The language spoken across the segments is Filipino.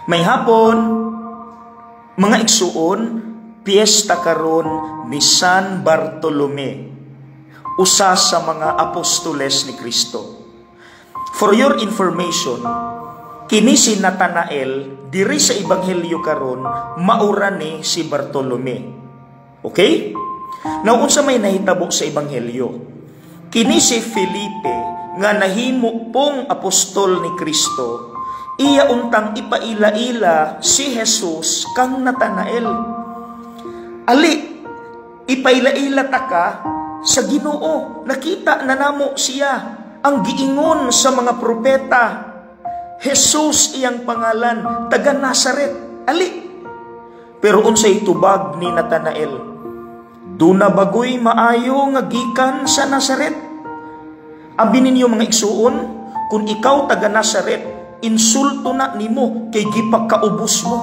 May hapon, mga igsuon, piyesta karon ni San Bartolome, usa sa mga apostoles ni Kristo. For your information, kini si Natanael, diri sa Ebanghelyo karon, maura ni si Bartolome. Okay? Now, unsa may nahitabo sa Ebanghelyo? Kini si Felipe, nga nahimo pong apostol ni Kristo, iya untang ipaila-ila si Jesus kang Natanael. Ali, ipaila-ila ta ka sa Ginoo. Nakita na namo siya, ang giingon sa mga propeta. Jesus iyang pangalan, taga Nazaret. Ali. Pero unsay tubag ni Natanael? Duna bagoy maayo nga gikan sa Nazaret. Abi ninyo mga igsuon, kung ikaw taga Nazaret, insulto na nimo kay gipagkaubos mo.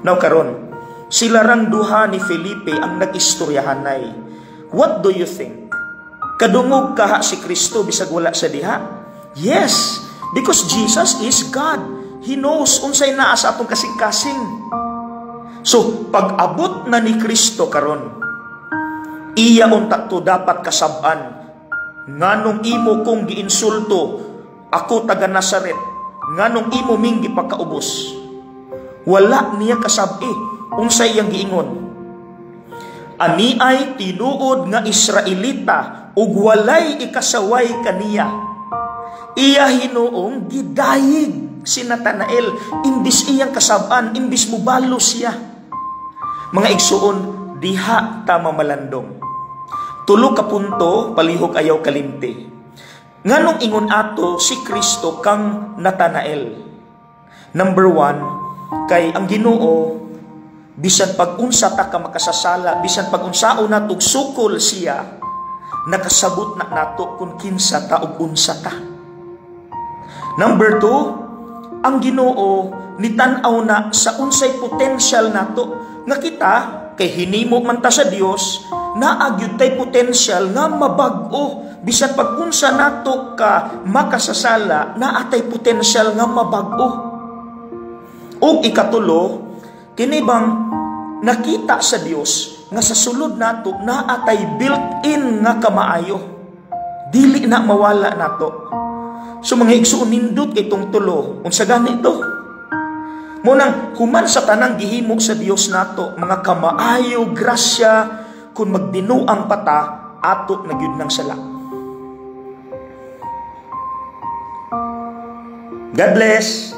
Now karon, sila rang duha ni Felipe ang nag-istoryahanay. What do you think? Kadungog kaha si Kristo bisag wala sa diha? Yes, because Jesus is God. He knows unsay naa sa atong kasing-kasing. So, pag-abot na ni Kristo karon, iya unta to dapat kasab-an. Nganong imo kong giinsulto, ako taga Nazaret, nganong imo ming gipakaubos? Wala niya kasabi, unsay iyang giingon. Ani ay tinuod nga Israelita, ug walay ikasaway kaniya. Iya hinuong gidayig si Natanael, imbis iyang kasab-an, imbis mubalo siya. Mga igsuon, diha ta mamalandong. Tulo ka punto, palihog ayaw kalimti. Nganong ingon ato si Kristo kang Natanael? Number 1, kay ang Ginoo, bisan pag-unsa ta ka makasasala, bisan pag-unsaon na tugsukol siya, nakasabot na nato kung kinsa ta ug unsa ta. Number 2, ang Ginoo nitan-aw na sa unsay potential nato. Nga kita, kay hinimo man ta sa Dios, naagyud tay potential nga mabag-o. Bisan pag-unsa nato ka makasasala, naatay potential nga mabag-o. Ug ikatulo, kini bang nakita sa Dios nga sa sulod nato naatay built-in nga kamaayo. Dili na mawala nato. So mga igsuon nindot kay tong tulo, unsa gani ito? Munang human sa tanang gihimo sa Dios nato, mga kamaayo, grasya, kung magdinuang pata, ato na gyud nang sala. God bless.